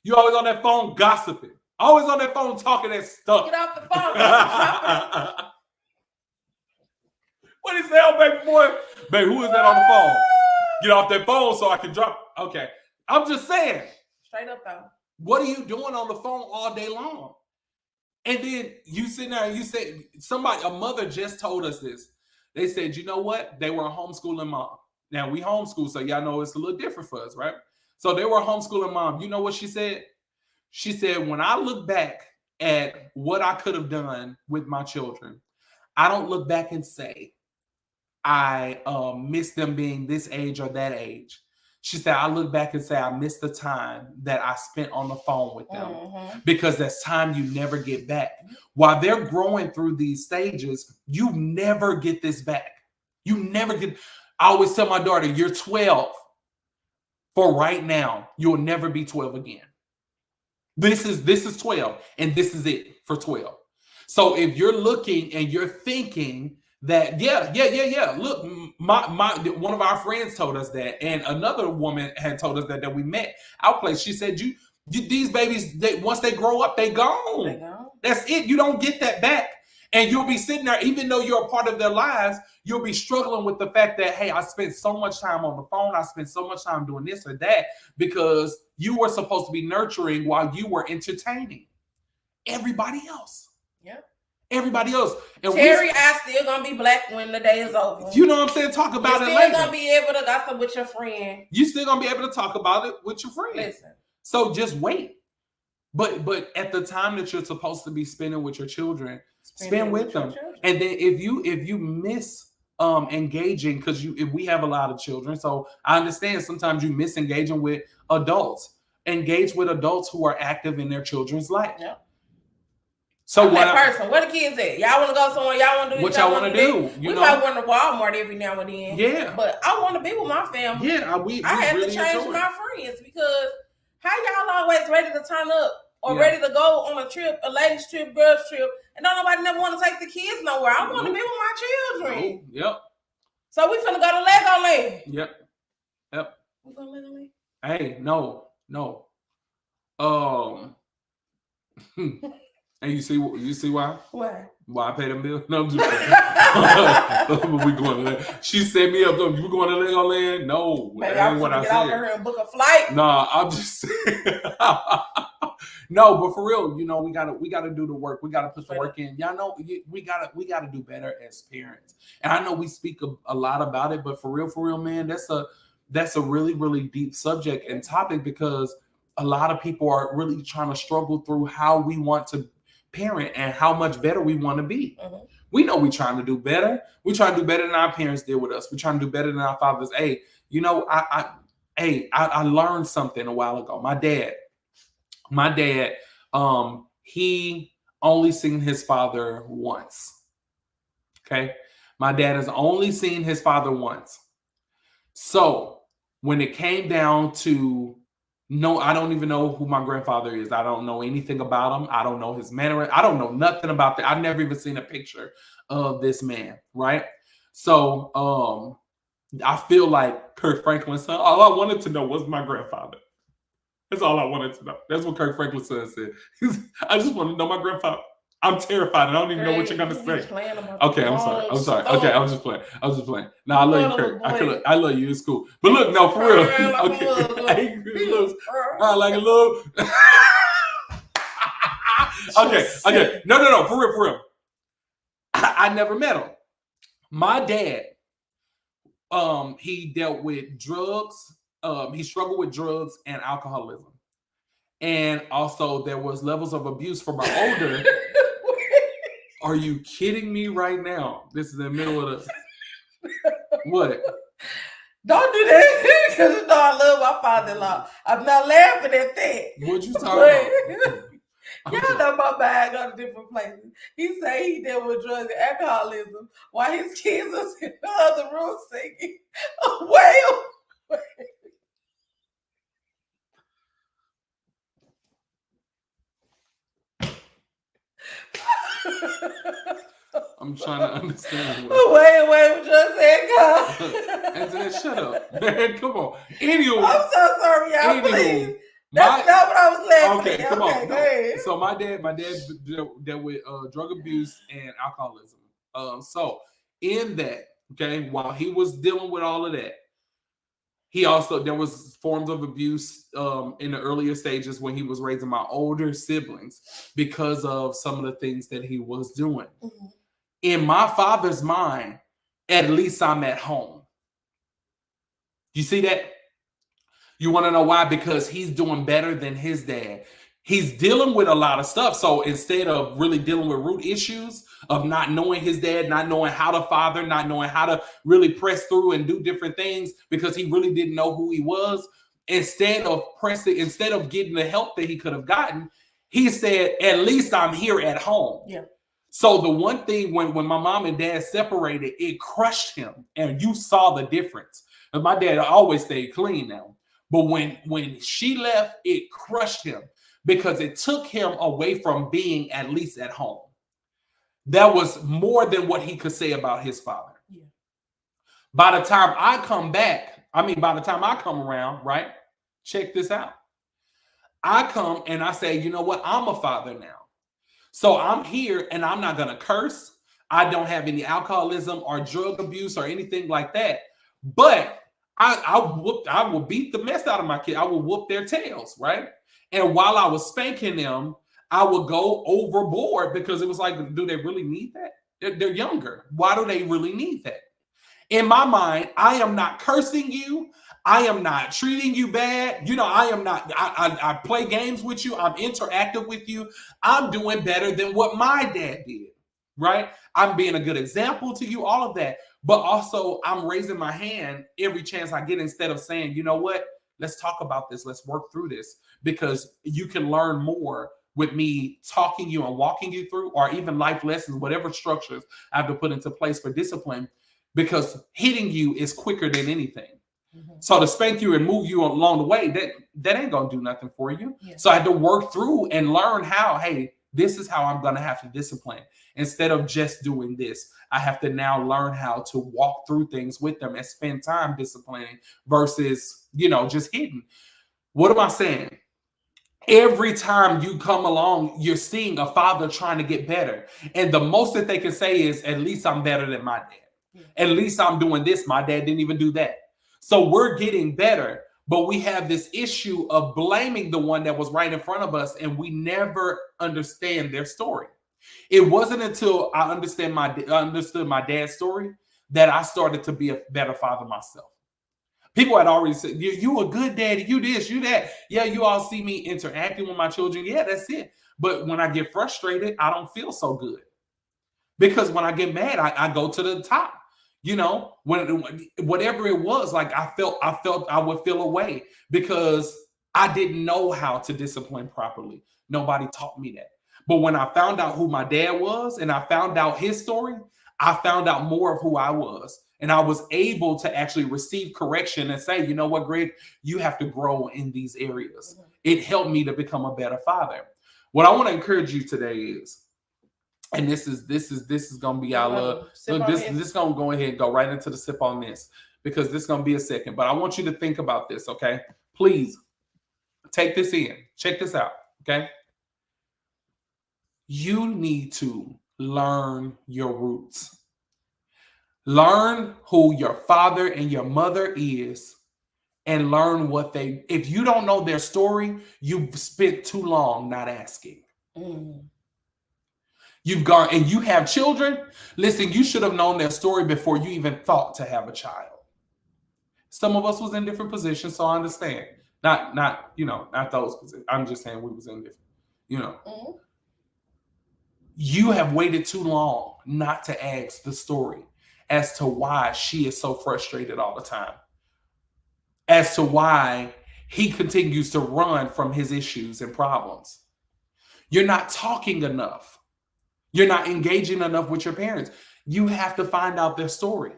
You always on that phone gossiping. Always on that phone talking that stuff. Get off the phone. What is that, baby boy? Baby, who is that on the phone? Get off that phone so I can drop. Okay. I'm just saying. Straight up though. What are you doing on the phone all day long? And then you sit there and you say, a mother just told us this. They said, you know what? They were a homeschooling mom. Now we homeschool, so y'all know it's a little different for us, right? So they were a homeschooling mom. You know what she said? She said, when I look back at what I could have done with my children, I don't look back and say, I miss them being this age or that age. She said, I look back and say, I miss the time that I spent on the phone with them because that's time you never get back. While they're growing through these stages, you never get this back. You never get. I always tell my daughter, you're 12 for right now. You'll never be 12 again. This is 12 and this is it for 12. So if you're looking and you're thinking that, yeah. Look, my one of our friends told us that, and another woman had told us that we met our place. She said, you these babies, once they grow up, they gone. That's it. You don't get that back. And you'll be sitting there, even though you're a part of their lives, you'll be struggling with the fact that, hey, I spent so much time on the phone. I spent so much time doing this or that because you were supposed to be nurturing while you were entertaining everybody else. Yep. Everybody else. And Terry, I still gonna be black when the day is over. You know what I'm saying? Talk about it later. You're still gonna be able to gossip with your friend. You still gonna be able to talk about it with your friend. Listen. So just wait. But at the time that you're supposed to be spending with your children, spend with them. And then if you miss engaging, because we have a lot of children, so I understand sometimes you miss engaging with adults. Engage with adults who are active in their children's life. Yep. So where the kids at? Y'all want to go somewhere? Y'all want to do what y'all want to do? We might want to Walmart every now and then. Yeah, but I want to be with my family. Yeah, I have really to change my friends because how y'all always ready to turn up or ready to go on a trip, a ladies trip, girls trip, and don't nobody never want to take the kids nowhere. I want to be with my children. Yep. So we finna go to Legoland. Yep. We go to Legoland. Hey, no. And you see why? Why? Why I pay them bills? No, I'm just we going to. She set me up. We going to Legoland? No, maybe that ain't what I said. Get out here and book a flight. Nah, I'm just saying. No, but for real, we gotta do the work. We gotta put the work in. Y'all know we gotta do better as parents. And I know we speak a lot about it, but for real, man, that's a really, really deep subject and topic because a lot of people are really trying to struggle through how we want to parent and how much better we want to be. Mm-hmm. We know we're trying to do better. We're trying to do better than our parents did with us. We're trying to do better than our fathers. Hey, I learned something a while ago. My dad, he only seen his father once. Okay. My dad has only seen his father once. So when it came down to I don't even know who my grandfather is. I don't know anything about him. I don't know his manner. I don't know nothing about that. I've never even seen a picture of this man, right? So I feel like Kirk Franklin's son. All I wanted to know was my grandfather. That's all I wanted to know. That's what Kirk Franklin's son said. I just want to know my grandfather. I'm terrified. I don't even know what you're gonna say. Okay, I'm sorry. Okay, I was just playing. No, I love you, Kirk. I love you. It's cool. But look, no, for real. Okay, look, I like a little. Okay. No. For real. I never met him. My dad, he dealt with drugs. He struggled with drugs and alcoholism, and also there was levels of abuse from my older. Are you kidding me right now? This is in the middle of the... What? Don't do that because I love my father-in-law. I'm not laughing at that. What you talking about? Y'all know my mind on different places. He say he dealt with drugs and alcoholism while his kids was in the other room singing. Well. I'm trying to understand. Wait, just said God. Anthony, shut up. Man, come on. Anyway. I'm so sorry, y'all. Please. That's not what I was laughing at. Okay, come on. No. So my dad dealt with drug abuse and alcoholism. So in that, okay, while he was dealing with all of that, There was forms of abuse in the earlier stages when he was raising my older siblings because of some of the things that he was doing. Mm-hmm. In my father's mind, at least I'm at home. You see that? You want to know why? Because he's doing better than his dad. He's dealing with a lot of stuff. So instead of really dealing with root issues of not knowing his dad, not knowing how to father, not knowing how to really press through and do different things because he really didn't know who he was, instead of getting the help that he could have gotten, he said, at least I'm here at home. Yeah. So the one thing when my mom and dad separated, it crushed him. And you saw the difference. And my dad always stayed clean now. But when she left, it crushed him because it took him away from being at least at home. That was more than what he could say about his father. Yeah. By the time I come around, right? Check this out. I come and I say, you know what? I'm a father now. So I'm here and I'm not going to curse. I don't have any alcoholism or drug abuse or anything like that. But I will beat the mess out of my kid. I will whoop their tails, right? And while I was spanking them, I would go overboard because it was like, do they really need that? They're younger. Why do they really need that? In my mind, I am not cursing you. I am not treating you bad. I am not, I play games with you. I'm interactive with you. I'm doing better than what my dad did, right? I'm being a good example to you, all of that. But also I'm raising my hand every chance I get instead of saying, you know what, let's talk about this. Let's work through this because you can learn more with me talking you and walking you through, or even life lessons, whatever structures I have to put into place for discipline, because hitting you is quicker than anything. Mm-hmm. So to spank you and move you along the way, that ain't going to do nothing for you. Yeah. So I had to work through and learn how, hey, this is how I'm going to have to discipline. Instead of just doing this, I have to now learn how to walk through things with them and spend time disciplining versus, just hitting. What am I saying? Every time you come along, you're seeing a father trying to get better. And the most that they can say is, at least I'm better than my dad. Yeah. At least I'm doing this. My dad didn't even do that. So we're getting better. But we have this issue of blaming the one that was right in front of us, and we never understand their story. It wasn't until I understood my dad's story that I started to be a better father myself. People had already said, you a good daddy, you this, you that. Yeah, you all see me interacting with my children. Yeah, that's it. But when I get frustrated, I don't feel so good. Because when I get mad, I go to the top. When whatever it was, like I felt I would feel away because I didn't know how to discipline properly. Nobody taught me that. But when I found out who my dad was and I found out his story, I found out more of who I was. And I was able to actually receive correction and say, you know what, Greg, you have to grow in these areas. Mm-hmm. It helped me to become a better father. What I want to encourage you today is, and this is gonna be our love. This is gonna go ahead and go right into the sip on this because this is gonna be a second. But I want you to think about this, okay? Please take this in. Check this out, okay? You need to learn your roots. Learn who your father and your mother is, and learn if you don't know their story, you've spent too long not asking. Mm. You've gone and you have children. Listen, you should have known their story before you even thought to have a child. Some of us was in different positions, so I understand. Not those positions. I'm just saying we was in different, Mm-hmm. You have waited too long not to ask the story as to why she is so frustrated all the time. As to why he continues to run from his issues and problems. You're not talking enough. You're not engaging enough with your parents. You have to find out their story.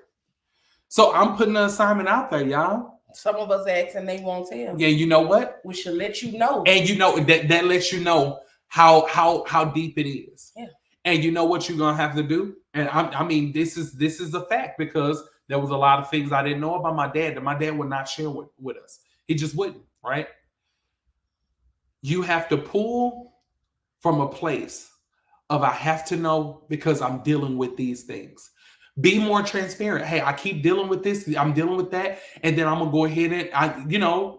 So I'm putting an assignment out there, y'all. Some of us ask and they won't tell. Yeah, you know what? We should let you know. And that lets you know how deep it is. Yeah. And you know what you're gonna have to do? And I mean, this is a fact because there was a lot of things I didn't know about my dad that my dad would not share with us. He just wouldn't, right? You have to pull from a place of I have to know because I'm dealing with these things. Be more transparent. Hey, I keep dealing with this. I'm dealing with that. And then I'm going to go ahead and,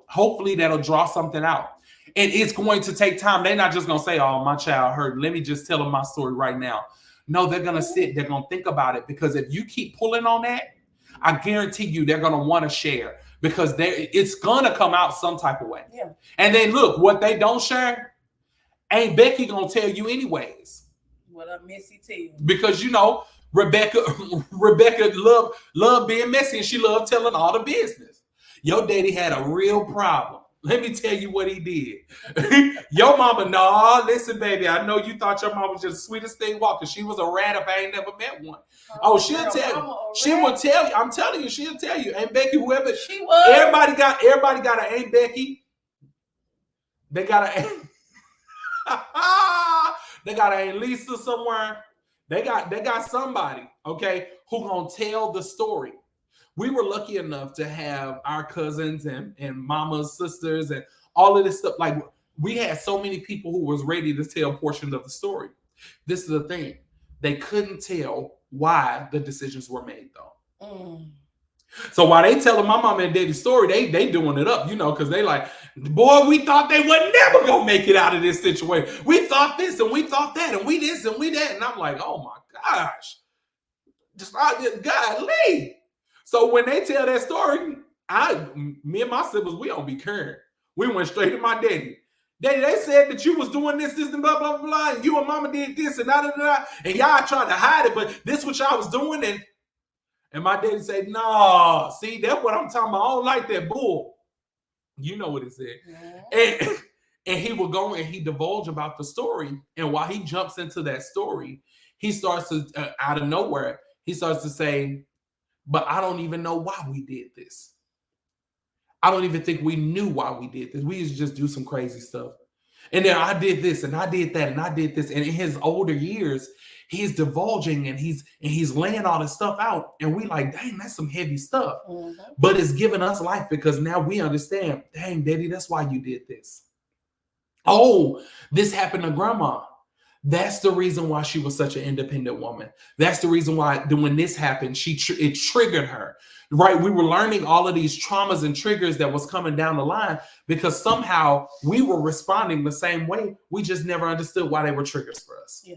hopefully that'll draw something out. And it's going to take time. They're not just going to say, oh, my child hurt. Let me just tell them my story right now. No, they're going to sit. They're going to think about it. Because if you keep pulling on that, I guarantee you they're going to want to share. Because it's going to come out some type of way. Yeah. And then look, what they don't share, ain't Becky going to tell you anyways. What a messy tale. Because, Rebecca loved being messy, and she loved telling all the business. Your daddy had a real problem. Let me tell you what he did. Your mama, listen, baby, I know you thought your mama was just the sweetest thing walking. She was a rat if I ain't never met one. She'll tell you. She will tell you. I'm telling you, she'll tell you. Aunt Becky, whoever. She was. Everybody got an Aunt Becky. They got an they got an Aunt Lisa somewhere. They got somebody, okay, who gonna tell the story. We were lucky enough to have our cousins and mama's sisters and all of this stuff. Like, we had so many people who was ready to tell portions of the story. This is the thing. They couldn't tell why the decisions were made, though. Mm. So while they telling my mama and daddy's story, they doing it up, because they like, boy, we thought they would never gonna make it out of this situation. We thought this and we thought that and we this and we that. And I'm like, oh my gosh. Golly. So when they tell that story, me and my siblings, we don't be caring. We went straight to my daddy. Daddy, they said that you was doing this, and blah, blah, blah, and you and mama did this and da, and y'all tried to hide it, but this what y'all was doing, and my daddy said, no, see, that's what I'm talking about. I don't like that bull. You know what he said. Yeah. And he would go and he divulge about the story. And while he jumps into that story, he starts to, out of nowhere, he starts to say, but I don't even know why we did this. I don't even think we knew why we did this. We used to just do some crazy stuff. And then I did this and I did that and I did this. And in his older years, he's divulging and he's laying all this stuff out. And we like, dang, that's some heavy stuff. Mm-hmm. But it's giving us life because now we understand, dang, Daddy, that's why you did this. Oh, this happened to Grandma. That's the reason why she was such an independent woman. That's the reason why when this happened, it triggered her, right? We were learning all of these traumas and triggers that was coming down the line because somehow we were responding the same way. We just never understood why they were triggers for us. Yeah.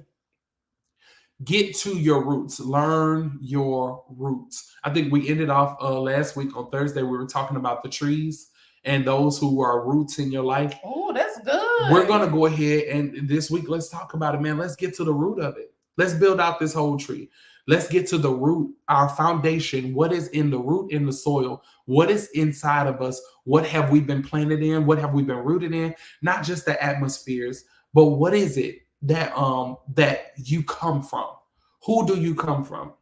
Get to your roots. Learn your roots. I think we ended off last week on Thursday. We were talking about the trees and those who are roots in your life. Oh, that's good. We're going to go ahead and this week, let's talk about it, man. Let's get to the root of it. Let's build out this whole tree. Let's get to the root, our foundation. What is in the root, in the soil? What is inside of us? What have we been planted in? What have we been rooted in? Not just the atmospheres, but what is it that you come from? Who do you come from?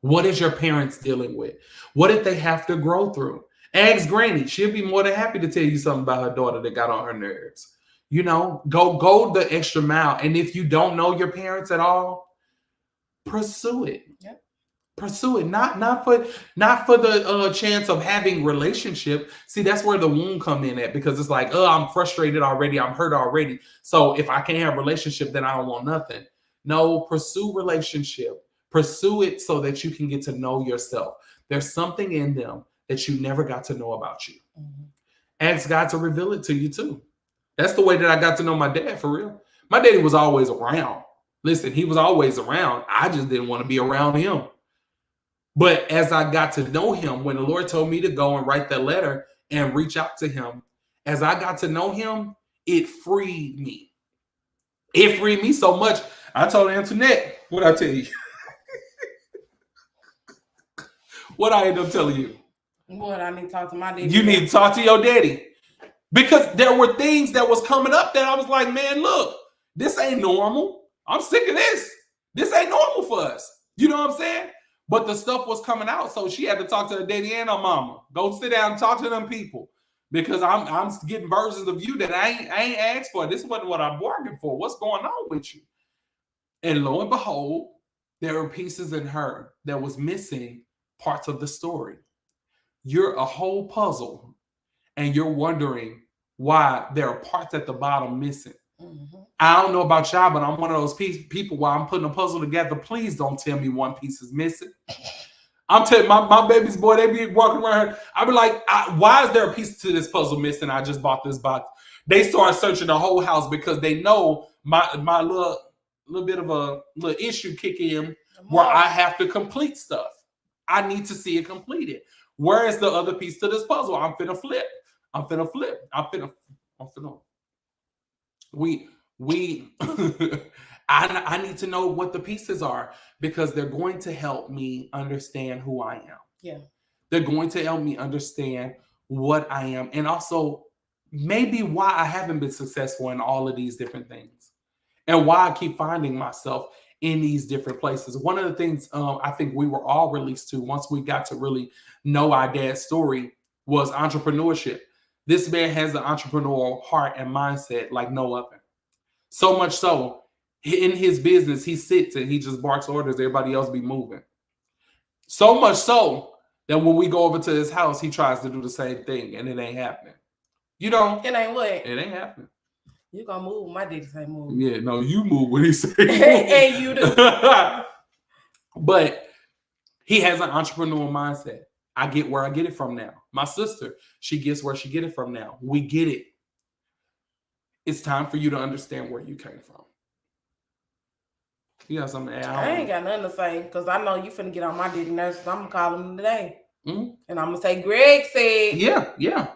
What is your parents dealing with? What did they have to grow through? Ask Granny. She'll be more than happy to tell you something about her daughter that got on her nerves. Go the extra mile. And if you don't know your parents at all, pursue it. Yep. Pursue it. Not for the chance of having relationship. See, that's where the wound come in at, because it's like, I'm frustrated already. I'm hurt already. So if I can't have a relationship, then I don't want nothing. No, pursue relationship. Pursue it so that you can get to know yourself. There's something in them that you never got to know about you. Mm-hmm. Ask God to reveal it to you too. That's the way that I got to know my dad, for real. My daddy was always around. Listen, he was always around. I just didn't want to be around him. But as I got to know him, when the Lord told me to go and write that letter and reach out to him, as I got to know him, it freed me. It freed me so much. I told Antoinette, what I tell you? What I end up telling you? What, I need to talk to my daddy? You need to talk to your daddy. Because there were things that was coming up that I was like, man, look, this ain't normal. I'm sick of this. This ain't normal for us. You know what I'm saying? But the stuff was coming out. So she had to talk to her daddy and her mama. Go sit down and talk to them people. Because I'm getting versions of you that I ain't asked for. This wasn't what I bargained for. What's going on with you? And lo and behold, there were pieces in her that was missing parts of the story. You're a whole puzzle and you're wondering why there are parts at the bottom missing. I don't know about y'all, but I'm one of those people while I'm putting a puzzle together. Please don't tell me one piece is missing. I'm telling my baby's boy, they be walking around. I be like, why is there a piece to this puzzle missing? I just bought this box. They start searching the whole house because they know my little bit of a little issue kick in where I have to complete stuff. I need to see it completed. Where is the other piece to this puzzle? I'm finna flip. I need to know what the pieces are because they're going to help me understand who I am. Yeah. They're going to help me understand what I am and also maybe why I haven't been successful in all of these different things and why I keep finding myself in these different places. One of the things I think we were all released to once we got to really know our dad's story was entrepreneurship. This man has an entrepreneurial heart and mindset like no other. So much so, in his business, he sits and he just barks orders. Everybody else be moving. So much so that when we go over to his house, he tries to do the same thing, and it ain't happening. You know? It ain't what? It ain't happening. You gonna move when my daddy say move. Yeah, no, you move when he say move. And you do. But he has an entrepreneurial mindset. I get where I get it from now. My sister, she gets where she get it from now. We get it. It's time for you to understand where you came from. You got something to add? I ain't got nothing to say because I know you finna get on my daddy nerves. So I'm gonna call him today. And I'm gonna say, Greg said. Yeah.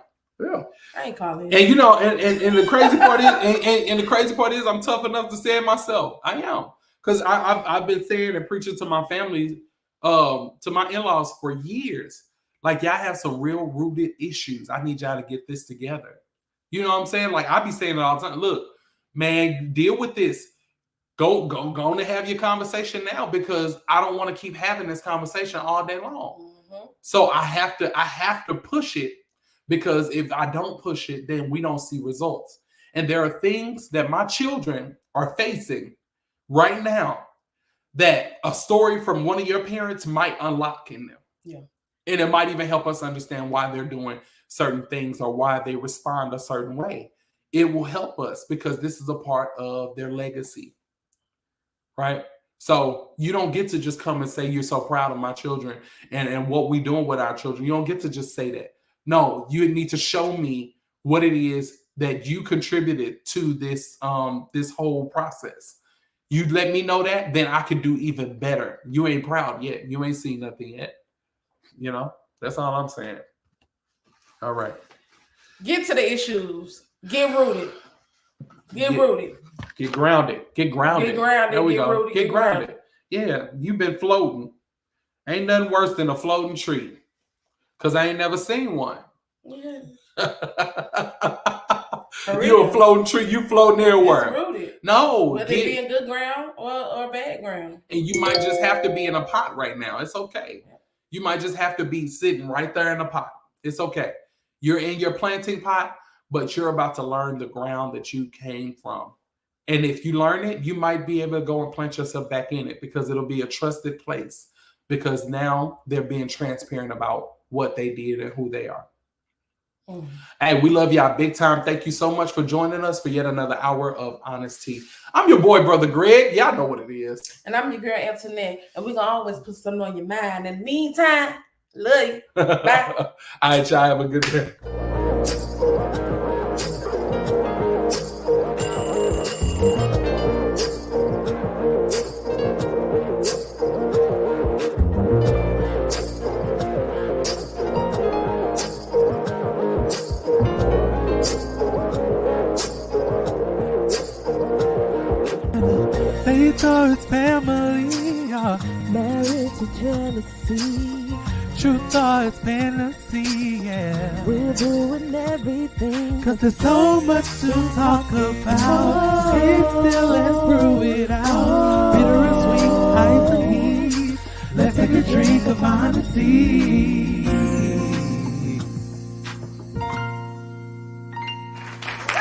I ain't calling him. And you know, and the crazy part is, and the crazy part is, I'm tough enough to say it myself. I am, because I've been saying and preaching to my family, to my in-laws for years. Like, y'all have some real rooted issues. I need y'all to get this together. You know what I'm saying? Like, I be saying it all the time. Look, man, deal with this. Go on and have your conversation now because I don't want to keep having this conversation all day long. So I have to push it because if I don't push it, then we don't see results. And there are things that my children are facing right now that a story from one of your parents might unlock in them. Yeah. And it might even help us understand why they're doing certain things or why they respond a certain way. It will help us because this is a part of their legacy, right? So you don't get to just come and say you're so proud of my children and what we're doing with our children. You don't get to just say that. No, you need to show me what it is that you contributed to this this whole process. You let me know that, then I could do even better. You ain't proud yet. You ain't seen nothing yet. You know, that's all I'm saying. All right. Get to the issues. Get rooted. Get rooted. Get grounded. Get grounded. Get grounded. There we get go. Rooted, get grounded. Yeah, you've been floating. Ain't nothing worse than a floating tree. Because I ain't never seen one. Yeah. You a floating tree. You floating everywhere. It's rooted. No. Whether it be in good ground or bad ground. And you might just have to be in a pot right now. It's okay. You might just have to be sitting right there in a pot. It's okay. You're in your planting pot, but you're about to learn the ground that you came from. And if you learn it, you might be able to go and plant yourself back in it because it'll be a trusted place because now they're being transparent about what they did and who they are. Hey, we love y'all big time. Thank you so much for joining us for yet another hour of Honesty. I'm your boy, Brother Greg. Y'all know what it is. And I'm your girl, Antoinette. And we're going to always put something on your mind. In the meantime, love you. Bye. All right, y'all have a good day. Faith or its family, marriage to jealousy, truth or its fantasy, yeah. We're doing everything, cause there's so much to talk about. Sit still and brew it out. Bitter and sweet, ice and heat. Let's take a drink of honesty.